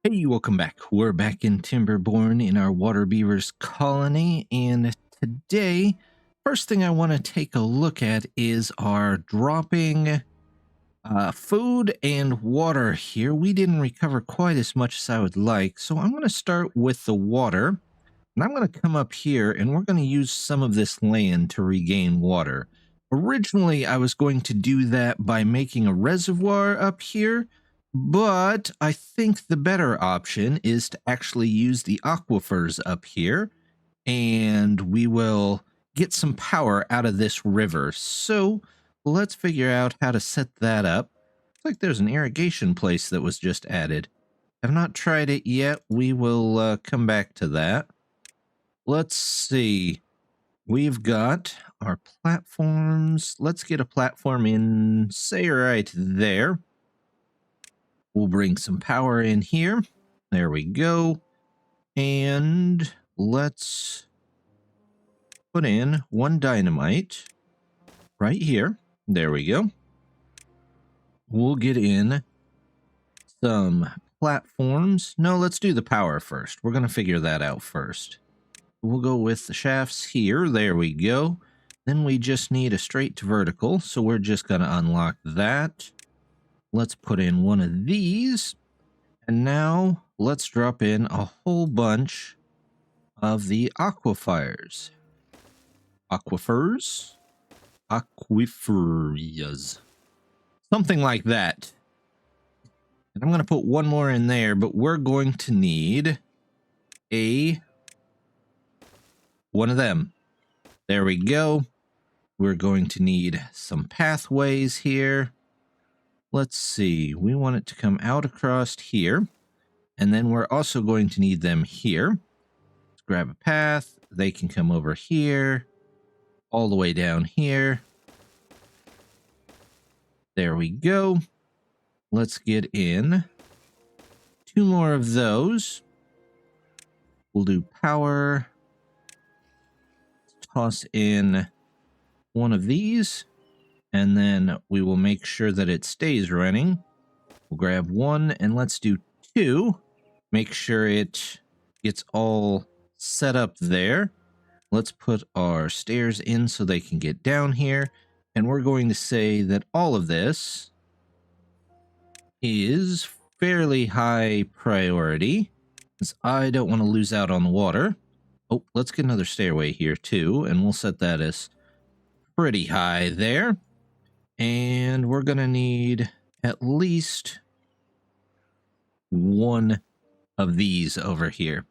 Hey, welcome back. We're back in Timberborn in our water beavers colony, and today, first thing I want to take a look at is our dropping food and water here. We didn't recover quite as much as I would like, so I'm going to start with the water, and I'm going to come up here, and we're going to use some of this land to regain water. Originally, I was going to do that by making a reservoir up here, but I think the better option is to actually use the aquifers up here, and we will get some power out of this river. So let's figure out how to set that up. Looks like there's an irrigation place that was just added. I've not tried it yet. We will come back to that. Let's see. We've got our platforms. Let's get a platform in, say, right there. We'll bring some power in here. There we go. And let's put in one dynamite right here. There we go. We'll get in some platforms. No, let's do the power first. We're going to figure that out first. We'll go with the shafts here. There we go. Then we just need a straight to vertical. So we're just going to unlock that. Let's put in one of these. And now let's drop in a whole bunch of the aquifers. Aquifers? Aquifers. Something like that. And I'm going to put one more in there, but we're going to need one of them. There we go. We're going to need some pathways here. Let's see. We want it to come out across here. And then we're also going to need them here. Let's grab a path. They can come over here. All the way down here. There we go. Let's get in two more of those. We'll do power. Toss in one of these, and then we will make sure that it stays running. We'll grab one, and let's do two. Make sure it gets all set up there. Let's put our stairs in so they can get down here, and we're going to say that all of this is fairly high priority, because I don't want to lose out on the water. Oh, let's get another stairway here too, and we'll set that as pretty high there. And we're going to need at least one of these over here.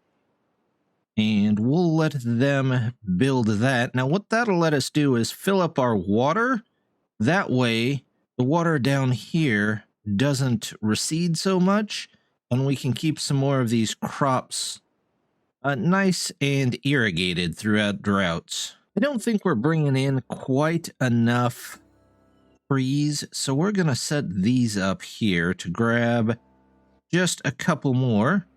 And we'll let them build that. Now, what that'll let us do is fill up our water. That way, the water down here doesn't recede so much, and we can keep some more of these crops nice and irrigated throughout droughts. I don't think we're bringing in quite enough trees, so we're going to set these up here to grab just a couple more.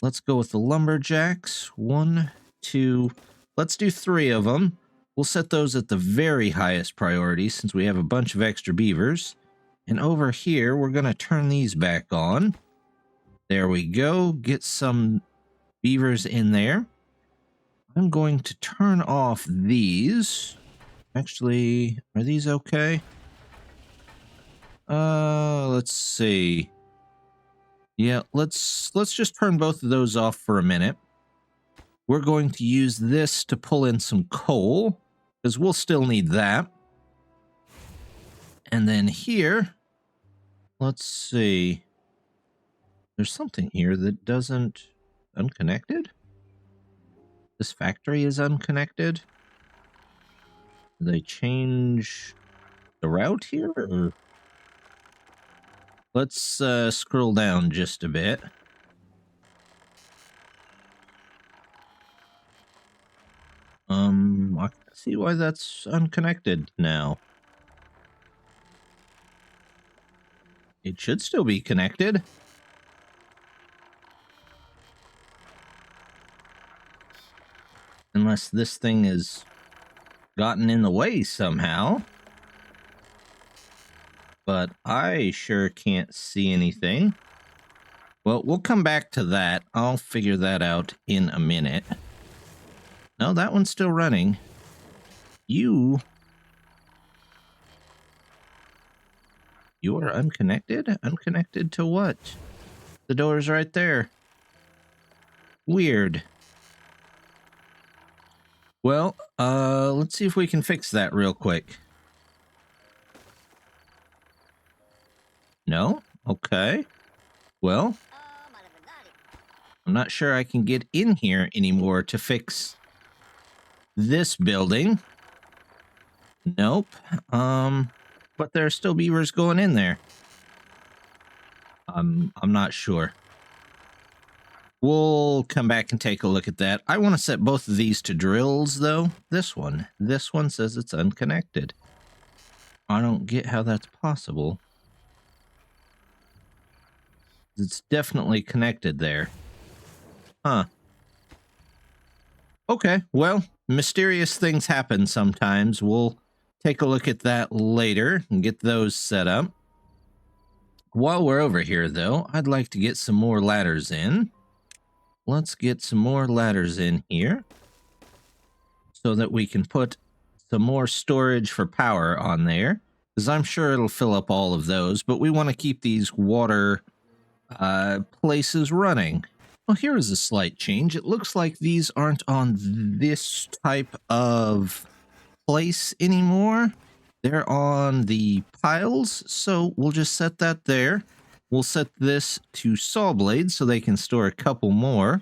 Let's go with the lumberjacks. 1, 2, let's do 3 of them. We'll set those at the very highest priority since we have a bunch of extra beavers. And over here, we're going to turn these back on. There we go. Get some beavers in there. I'm going to turn off these. Actually, are these okay? Let's see. Yeah, let's just turn both of those off for a minute. We're going to use this to pull in some coal, because we'll still need that. And then here, let's see. There's something here that doesn't... Unconnected? This factory is unconnected? Did they change the route here? Or... Let's scroll down just a bit. I can see why that's unconnected now. It should still be connected. Unless this thing has gotten in the way somehow. But I sure can't see anything. Well, we'll come back to that. I'll figure that out in a minute. No, that one's still running. You are unconnected? Unconnected to what? The door's right there. Weird. Well, let's see if we can fix that real quick. No? Okay. Well, I'm not sure I can get in here anymore to fix this building. Nope. But there are still beavers going in there. I'm not sure. We'll come back and take a look at that. I want to set both of these to drills, though. This one says it's unconnected. I don't get how that's possible. It's definitely connected there. Huh. Okay, well, mysterious things happen sometimes. We'll take a look at that later and get those set up. While we're over here, though, I'd like to get some more ladders in. Let's get some more ladders in here so that we can put some more storage for power on there, because I'm sure it'll fill up all of those, but we want to keep these water places running. Well, here is a slight change. It looks like these aren't on this type of place anymore. They're on the piles, so we'll just set that there. We'll set this to saw blades so they can store a couple more,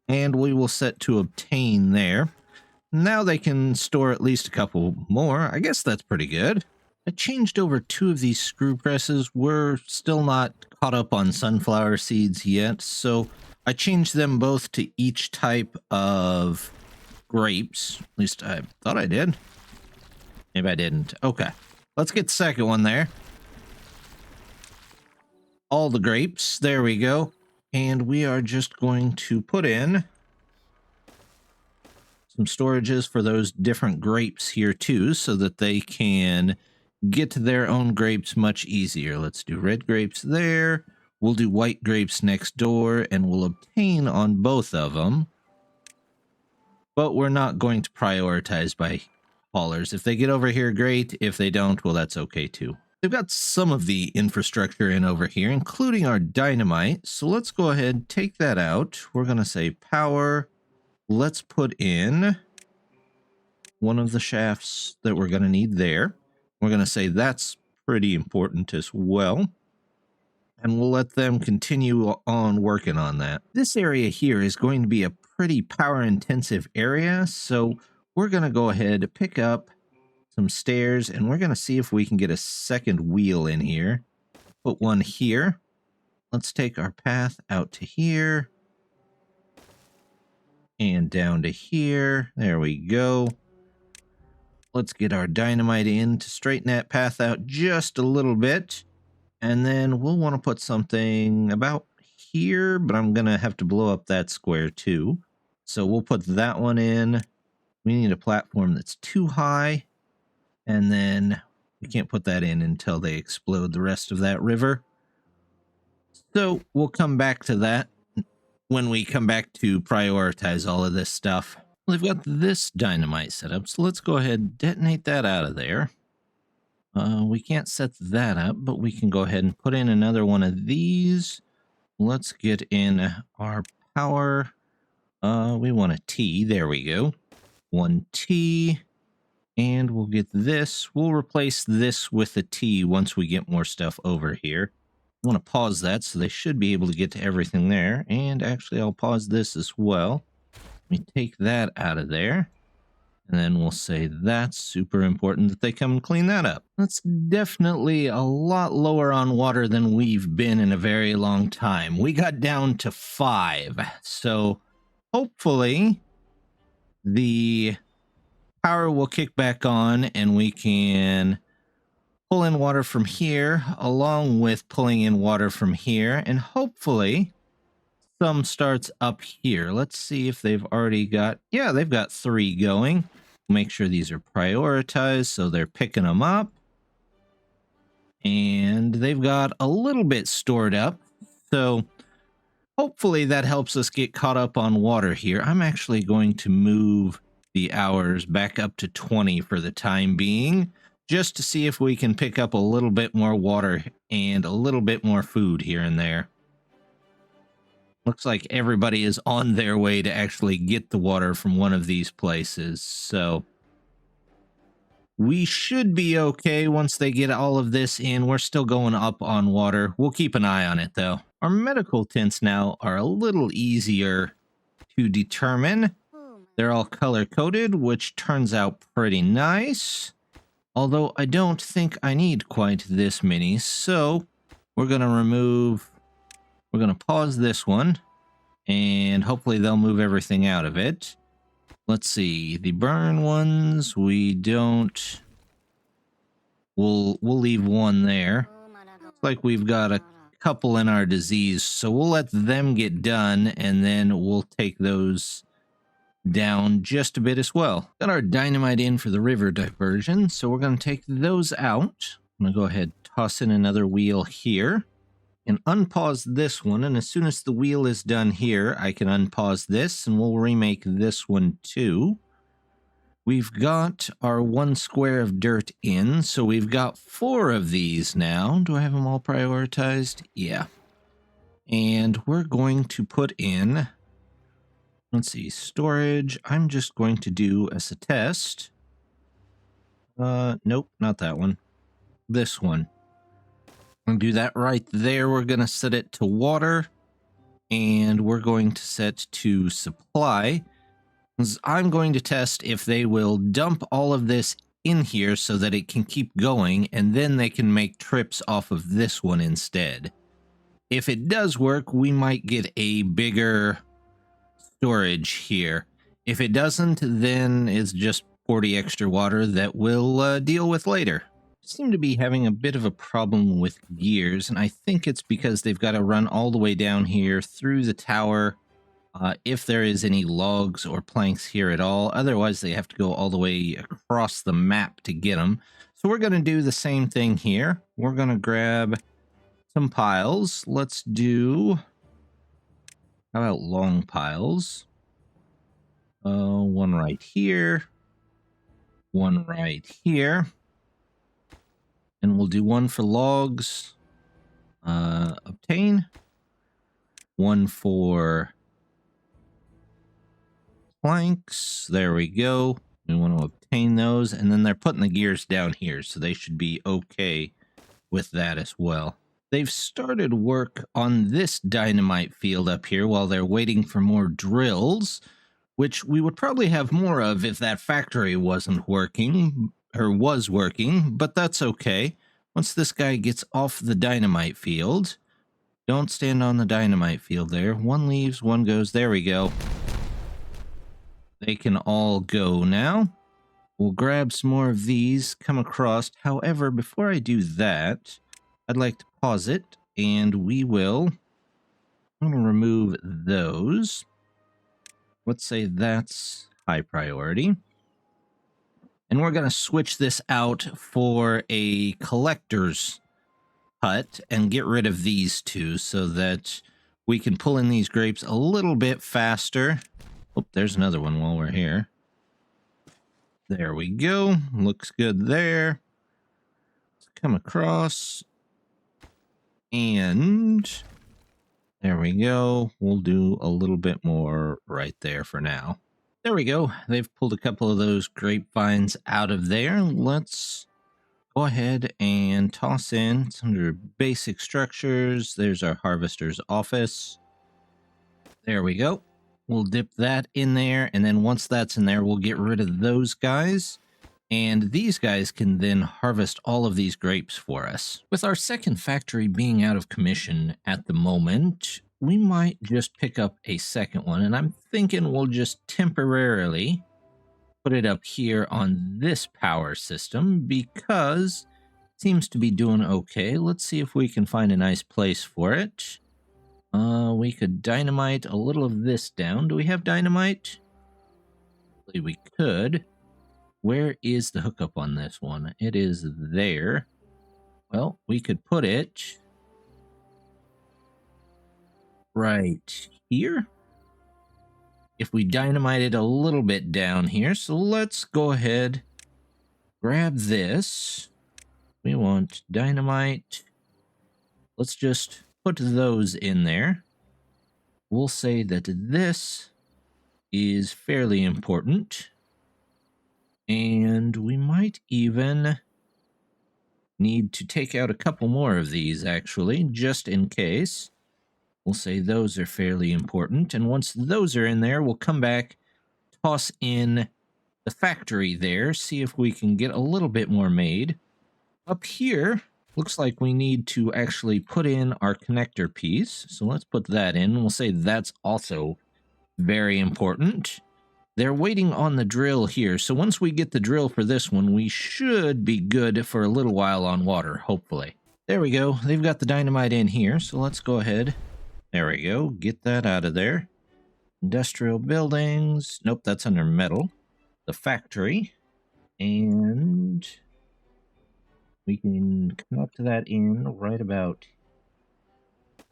and we will set to obtain there. Now they can store at least a couple more. I guess that's pretty good. I changed over 2 of these screw presses. We're still not caught up on sunflower seeds yet, so I changed them both to each type of grapes. At least I thought I did. Maybe I didn't. Okay, let's get the second one there. All the grapes. There we go. And we are just going to put in some storages for those different grapes here too, so that they can get to their own grapes much easier. Let's do red grapes there. We'll do white grapes next door, and we'll obtain on both of them. But we're not going to prioritize by haulers. If they get over here, great. If they don't, well, that's okay too. They've got some of the infrastructure in over here, including our dynamite. So let's go ahead, take that out. We're going to say power. Let's put in one of the shafts that we're going to need there. We're going to say that's pretty important as well. And we'll let them continue on working on that. This area here is going to be a pretty power intensive area. So we're going to go ahead, pick up some stairs, and we're going to see if we can get a second wheel in here. Put one here. Let's take our path out to here. And down to here. There we go. Let's get our dynamite in to straighten that path out just a little bit. And then we'll want to put something about here, but I'm going to have to blow up that square too. So we'll put that one in. We need a platform that's too high. And then we can't put that in until they explode the rest of that river. So we'll come back to that when we come back to prioritize all of this stuff. We've got this dynamite set up, so let's go ahead and detonate that out of there. We can't set that up, but we can go ahead and put in another one of these. Let's get in our power. We want a T. There we go. 1 T. And we'll get this. We'll replace this with a T once we get more stuff over here. I want to pause that, so they should be able to get to everything there. And actually, I'll pause this as well. Let me take that out of there. And then we'll say that's super important that they come and clean that up. That's definitely a lot lower on water than we've been in a very long time. We got down to 5. So hopefully the power will kick back on and we can pull in water from here along with pulling in water from here, and hopefully some starts up here. Let's see if they've already got, yeah, they've got 3 going. Make sure these are prioritized so they're picking them up, and they've got a little bit stored up. So hopefully that helps us get caught up on water here. I'm actually going to move the hours back up to 20 for the time being, just to see if we can pick up a little bit more water and a little bit more food here and there. Looks like everybody is on their way to actually get the water from one of these places, so we should be okay once they get all of this in. We're still going up on water. We'll keep an eye on it, though. Our medical tents now are a little easier to determine. They're all color-coded, which turns out pretty nice. Although I don't think I need quite this many, so we're going to pause this one, and hopefully they'll move everything out of it. Let's see, the burn ones, we don't... We'll leave one there. Looks like we've got a couple in our disease, so we'll let them get done, and then we'll take those down just a bit as well. Got our dynamite in for the river diversion, so we're going to take those out. I'm going to go ahead and toss in another wheel here and unpause this one, and as soon as the wheel is done here, I can unpause this, and we'll remake this one too. We've got our one square of dirt in, so we've got 4 of these now. Do I have them all prioritized? Yeah. And we're going to put in, let's see, storage. I'm just going to do as a test. Nope, not that one. This one. And do that right there. We're going to set it to water, and we're going to set to supply. I'm going to test if they will dump all of this in here so that it can keep going, and then they can make trips off of this one instead. If it does work, we might get a bigger storage here. If it doesn't, then it's just 40 extra water that we'll deal with later. Seem to be having a bit of a problem with gears, and I think it's because they've got to run all the way down here through the tower if there is any logs or planks here at all. Otherwise, they have to go all the way across the map to get them. So we're going to do the same thing here. We're going to grab some piles. Let's do, how about long piles? One right here, one right here. And we'll do one for logs, obtain, one for planks, there we go. We want to obtain those, and then they're putting the gears down here, so they should be okay with that as well. They've started work on this dynamite field up here while they're waiting for more drills, which we would probably have more of if that factory wasn't working, or was working, but that's okay. Once this guy gets off the dynamite field, don't stand on the dynamite field there. One leaves, one goes. There we go. They can all go now. We'll grab some more of these, come across. However, before I do that, I'd like to pause it, and we will... I'm going to remove those. Let's say that's high priority. And we're going to switch this out for a collector's hut and get rid of these two so that we can pull in these grapes a little bit faster. Oh, there's another one while we're here. There we go. Looks good there. Let's come across. And there we go. We'll do a little bit more right there for now. There we go. They've pulled a couple of those grapevines out of there. Let's go ahead and toss in. It's under basic structures. There's our harvester's office. There we go. We'll dip that in there, and then once that's in there, we'll get rid of those guys. And these guys can then harvest all of these grapes for us. With our second factory being out of commission at the moment, we might just pick up a second one, and I'm thinking we'll just temporarily put it up here on this power system because it seems to be doing okay. Let's see if we can find a nice place for it. We could dynamite a little of this down. Do we have dynamite? We could. Where is the hookup on this one? It is there. Well, we could put it right here. If we dynamite it a little bit down here, so let's go ahead, grab this. We want dynamite. Let's just put those in there. We'll say that this is fairly important. And we might even need to take out a couple more of these, actually, just in case. We'll say those are fairly important. And once those are in there, we'll come back, toss in the factory there, see if we can get a little bit more made. Up here, looks like we need to actually put in our connector piece. So let's put that in. We'll say that's also very important. They're waiting on the drill here. So once we get the drill for this one, we should be good for a little while on water, hopefully. There we go. They've got the dynamite in here. So let's go ahead. There we go. Get that out of there. Industrial buildings. Nope, that's under metal. The factory. And we can connect that in right about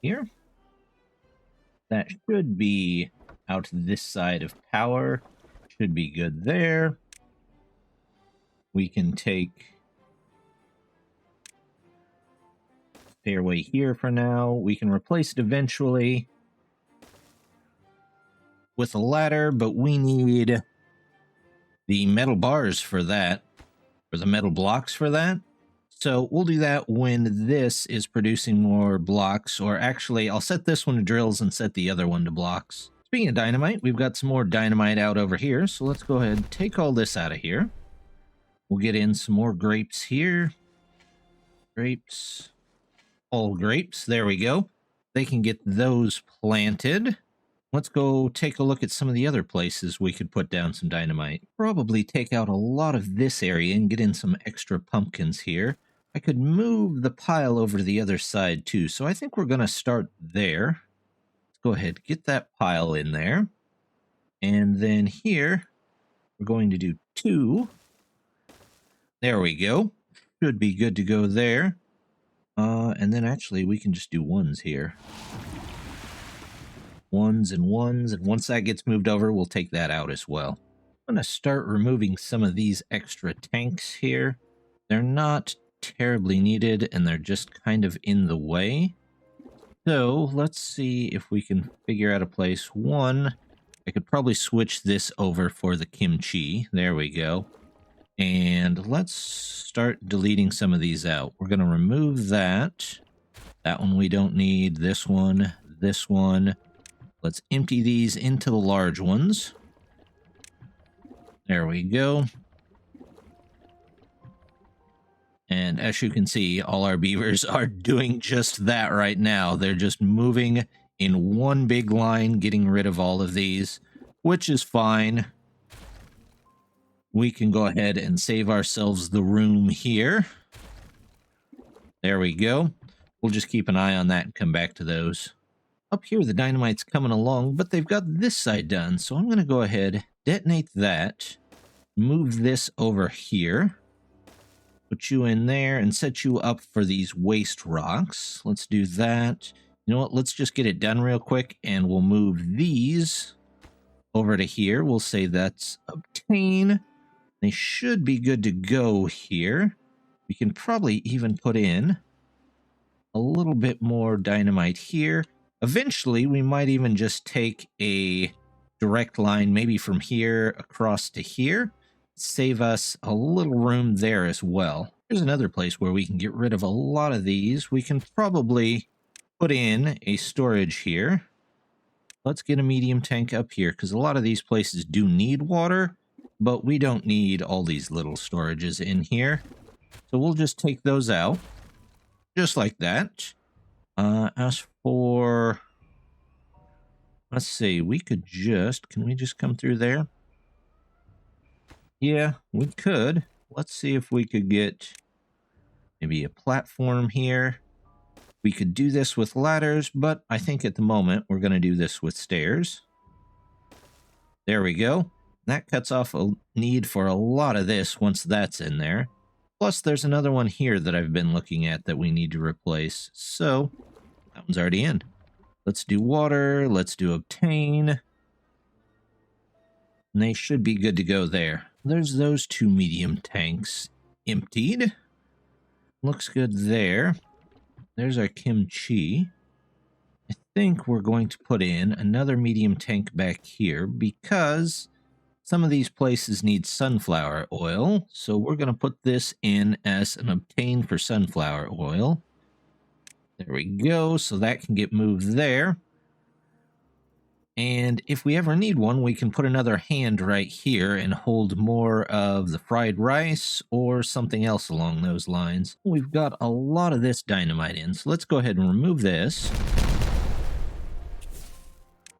here. That should be out this side of power. Should be good there. We can take stairway here for now. We can replace it eventually with a ladder, but we need the metal bars for that, or the metal blocks for that. So we'll do that when this is producing more blocks, or actually I'll set this one to drills and set the other one to blocks. Speaking of dynamite, we've got some more dynamite out over here, so let's go ahead and take all this out of here. We'll get in some more grapes here. Grapes. All grapes. There we go. They can get those planted. Let's go take a look at some of the other places we could put down some dynamite. Probably take out a lot of this area and get in some extra pumpkins here. I could move the pile over to the other side too, so I think we're going to start there. Go ahead, get that pile in there. And then here, we're going to do 2. There we go. Should be good to go there. And then actually, we can just do 1s here. 1s and 1s, and once that gets moved over, we'll take that out as well. I'm going to start removing some of these extra tanks here. They're not terribly needed, and they're just kind of in the way. So let's see if we can figure out a place. One, I could probably switch this over for the kimchi. There we go. And let's start deleting some of these out. We're going to remove that. That one we don't need. This one, this one. Let's empty these into the large ones. There we go. And as you can see, all our beavers are doing just that right now. They're just moving in one big line, getting rid of all of these, which is fine. We can go ahead and save ourselves the room here. There we go. We'll just keep an eye on that and come back to those. Up here, the dynamite's coming along, but they've got this side done. So I'm going to go ahead, detonate that, move this over here. Put you in there and set you up for these waste rocks. Let's do that. You know what? Let's just get it done real quick, and we'll move these over to here. We'll say that's obtain. They should be good to go here. We can probably even put in a little bit more dynamite here. Eventually, we might even just take a direct line, maybe from here across to here. Save us a little room there as well. Here's another place where we can get rid of a lot of these. We can probably put in a storage here. Let's get a medium tank up here, because a lot of these places do need water, but we don't need all these little storages in here. So we'll just take those out, just like that. As for, let's see, we could just, can we just come through there? Yeah, we could. Let's see if we could get maybe a platform here. We could do this with ladders, but I think at the moment we're going to do this with stairs. There we go. That cuts off a need for a lot of this once that's in there. Plus, there's another one here that I've been looking at that we need to replace. So, that one's already in. Let's do water. Let's do obtain. And they should be good to go there. There's those 2 medium tanks emptied. Looks good there. There's our kimchi. I think we're going to put in another medium tank back here because some of these places need sunflower oil. So we're going to put this in as an obtain for sunflower oil. There we go. So that can get moved there. And if we ever need one, we can put another hand right here and hold more of the fried rice or something else along those lines. We've got a lot of this dynamite in, so let's go ahead and remove this.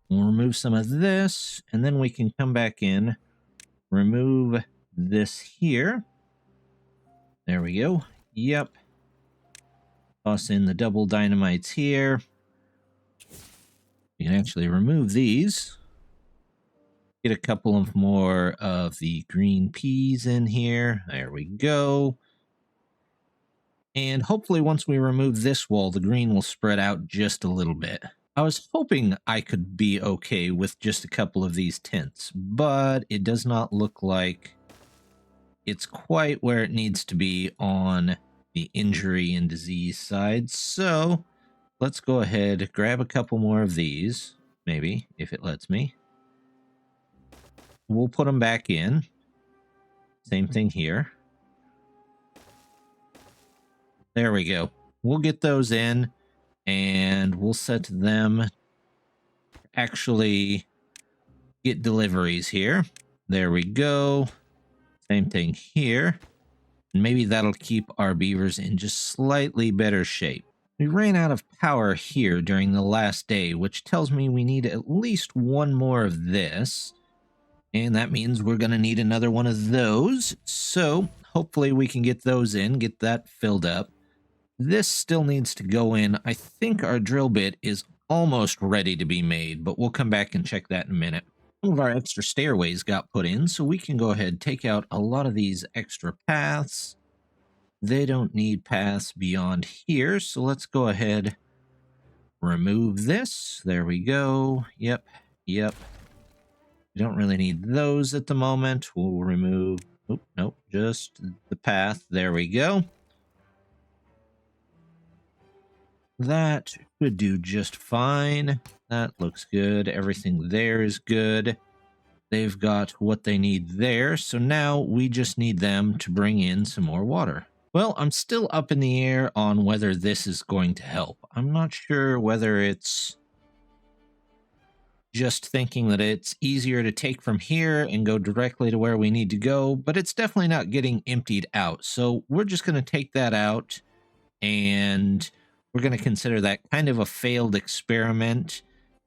We'll remove some of this, and then we can come back in, remove this here. There we go. Yep. Toss in the double dynamites here. You can actually remove these. Get a couple of more of the green peas in here. There we go. And hopefully once we remove this wall, the green will spread out just a little bit. I was hoping I could be okay with just a couple of these tents, but it does not look like it's quite where it needs to be on the injury and disease side. So let's go ahead, grab a couple more of these, maybe, if it lets me. We'll put them back in. Same thing here. There we go. We'll get those in, and we'll set them actually get deliveries here. There we go. Same thing here. And maybe that'll keep our beavers in just slightly better shape. We ran out of power here during the last day, which tells me we need at least one more of this. And that means we're going to need another one of those. So hopefully we can get those in, get that filled up. This still needs to go in. I think our drill bit is almost ready to be made, but we'll come back and check that in a minute. Some of our extra stairways got put in, so we can go ahead and take out a lot of these extra paths. They don't need paths beyond here, so let's go ahead, remove this. There we go. Yep. We don't really need those at the moment. We'll remove, nope, just the path. There we go. That should do just fine. That looks good. Everything there is good. They've got what they need there, so now we just need them to bring in some more water. Well, I'm still up in the air on whether this is going to help. I'm not sure whether it's just thinking that it's easier to take from here and go directly to where we need to go, but it's definitely not getting emptied out. So we're just going to take that out, and we're going to consider that kind of a failed experiment.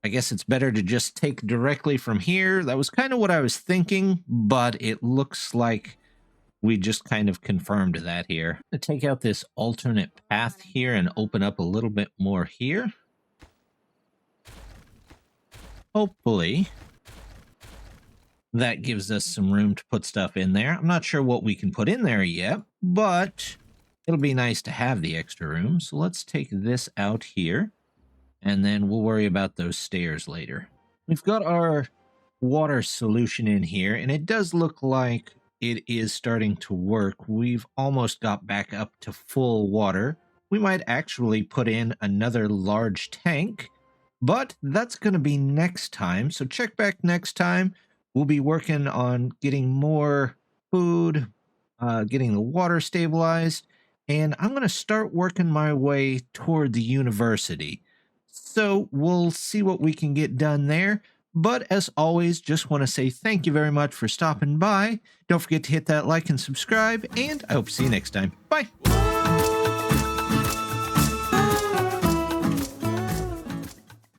I guess it's better to just take directly from here. That was kind of what I was thinking, but it looks like we just kind of confirmed that here. I'm going to take out this alternate path here and open up a little bit more here. Hopefully that gives us some room to put stuff in there. I'm not sure what we can put in there yet, but it'll be nice to have the extra room. So let's take this out here, and then we'll worry about those stairs later. We've got our water solution in here, and it does look like it is starting to work. We've almost got back up to full water. We might actually put in another large tank, but that's going to be next time. So check back next time. We'll be working on getting more food, getting the water stabilized, and I'm going to start working my way toward the university. So we'll see what we can get done there. But as always, just want to say thank you very much for stopping by. Don't forget to hit that like and subscribe, and I hope to see you next time. Bye!